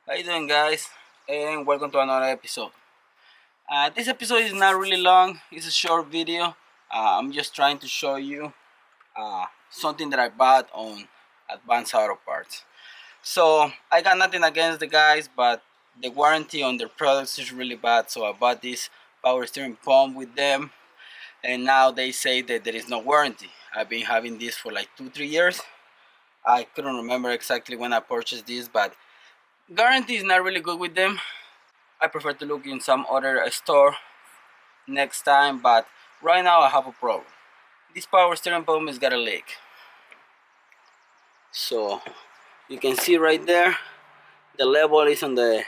How you doing, guys? And welcome to another episode. This episode is not really long. It's a short video. I'm just trying to show you something that I bought on Advanced Auto Parts. So I got nothing against the guys, but the warranty on their products is really bad. So I bought this power steering pump with them, and now they say that there is no warranty. I've been having this for like 2-3 years. I couldn't remember exactly when I purchased this, but guarantee is not really good with them. I prefer to look in some other store next time, but right now I have a problem. This power steering pump has got a leak. So you can see right there, the level is on the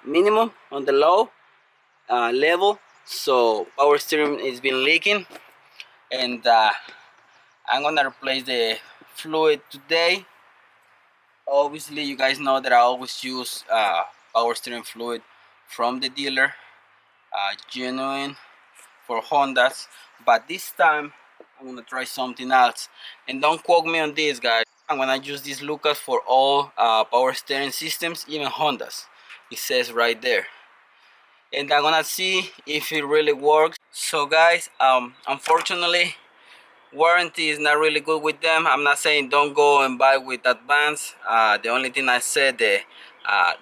minimum, on the low level. So power steering is been leaking, and I'm gonna replace the fluid today. Obviously, you guys know that I always use power steering fluid from the dealer, genuine for Hondas, but this time I'm gonna try something else. And don't quote me on this, guys. I'm gonna use this Lucas for all power steering systems, even Hondas. It says right there, and I'm gonna see if it really works. So, guys, unfortunately, warranty is not really good with them. I'm not saying don't go and buy with Advance. The only thing I said that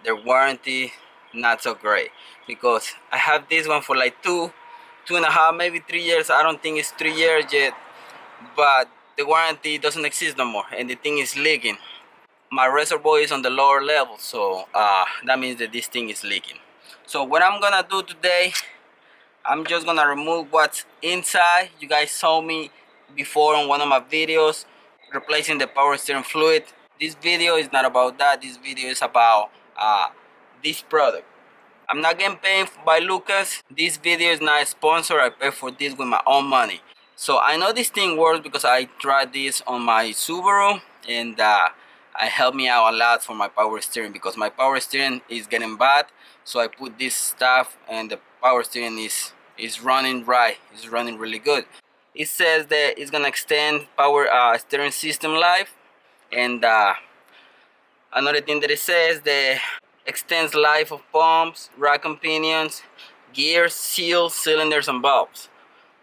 their warranty not so great, because I have this one for like two and a half, maybe 3 years. I don't think it's 3 years yet, but the warranty doesn't exist no more, and the thing is leaking. My reservoir is on the lower level, so that means that this thing is leaking. So what I'm gonna do today, I'm just gonna remove what's inside. You guys saw me before on one of my videos replacing the power steering fluid. This video is not about that. This video is about this product. I'm not getting paid by Lucas. This video is not a sponsor. I pay for this with my own money. So I know this thing works because I tried this on my Subaru, and it helped me out a lot for my power steering, because my power steering is getting bad. So I put this stuff, and the power steering is running right. It's running really good. It says that it's gonna extend power steering system life, and another thing that it says that extends life of pumps, rack and pinions, gears, seals, cylinders, and valves.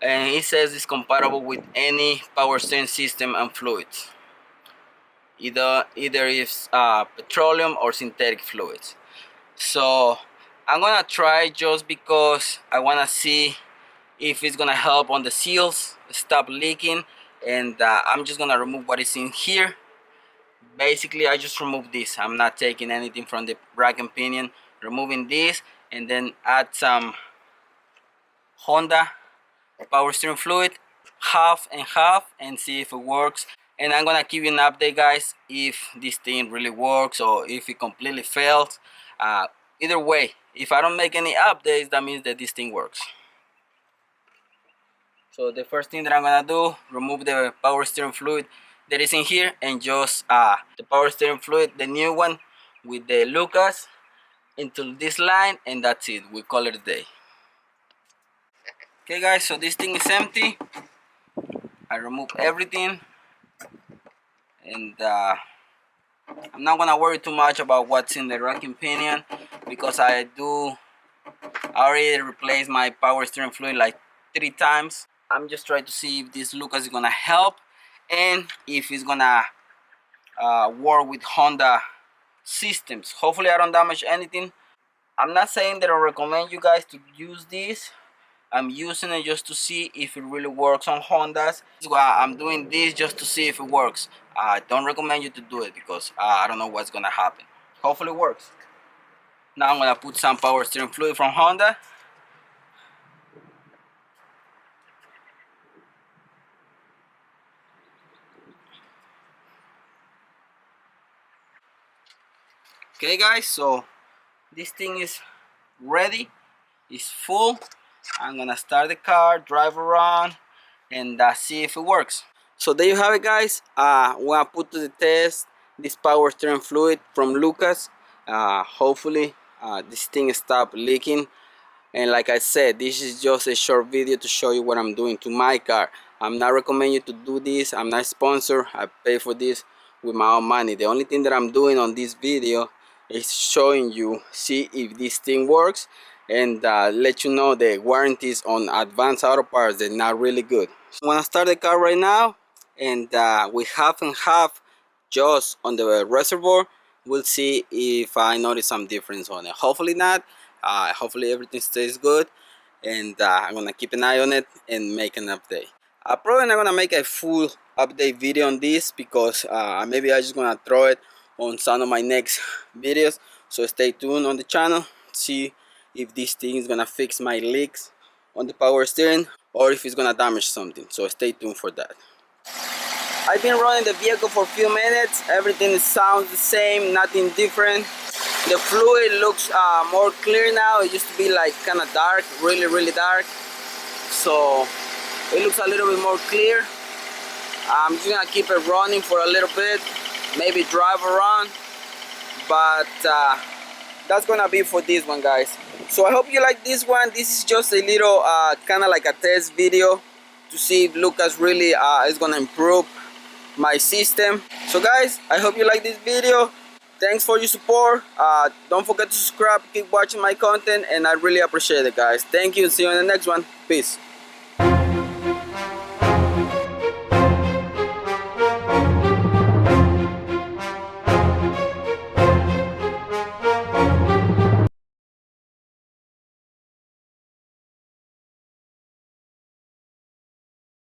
And it says it's compatible with any power steering system and fluids. Either it's petroleum or synthetic fluids. So I'm gonna try just because I wanna see if it's gonna help on the seals stop leaking, and I'm just gonna remove what is in here. Basically, I just remove this. I'm not taking anything from the rack and pinion, removing this, and then add some Honda power steering fluid, half and half, and see if it works. And I'm gonna give you an update, guys, if this thing really works or if it completely fails. Either way, if I don't make any updates, that means that this thing works. So the first thing that I'm gonna do, remove the power steering fluid that is in here, and just the power steering fluid, the new one with the Lucas, into this line, and that's it. We call it a day. Okay, guys, so this thing is empty. I remove everything, and I'm not gonna worry too much about what's in the rack and pinion, because I already replaced my power steering fluid like 3 times. I'm just trying to see if this Lucas is gonna help, and if it's gonna work with Honda systems. Hopefully I don't damage anything. I'm not saying that I recommend you guys to use this. I'm using it just to see if it really works on Hondas. I'm doing this just to see if it works. I don't recommend you to do it, because I don't know what's gonna happen. Hopefully it works. Now I'm gonna put some power steering fluid from Honda. Okay, guys, so this thing is ready. It's full. I'm gonna start the car, drive around, and see if it works. So there you have it, guys. We're gonna put to the test this power steering fluid from Lucas. Hopefully this thing stop leaking. And like I said, this is just a short video to show you what I'm doing to my car. I'm not recommending you to do this. I'm not sponsored. I pay for this with my own money. The only thing that I'm doing on this video it's showing you, see if this thing works, and let you know the warranties on advanced auto parts, they're not really good. So I'm gonna start the car right now, and with half and half just on the reservoir, we'll see if I notice some difference on it. Hopefully not. Hopefully everything stays good, and I'm gonna keep an eye on it and make an update. I'm probably not gonna make a full update video on this because maybe I'm just gonna throw it on some of my next videos. So stay tuned on the channel, see if this thing is gonna fix my leaks on the power steering or if it's gonna damage something. So stay tuned for that. I've been running the vehicle for a few minutes. Everything sounds the same, nothing different. The fluid looks more clear now. It used to be like kind of dark, really dark. So it looks a little bit more clear. I'm just gonna keep it running for a little bit, maybe drive around, but that's gonna be for this one, guys. So I hope you like this one. This is just a little kind of like a test video to see if Lucas really is gonna improve my system. So guys, I hope you like this video. Thanks for your support. Don't forget to subscribe, keep watching my content, and I really appreciate it, guys. Thank you, see you in the next one. Peace.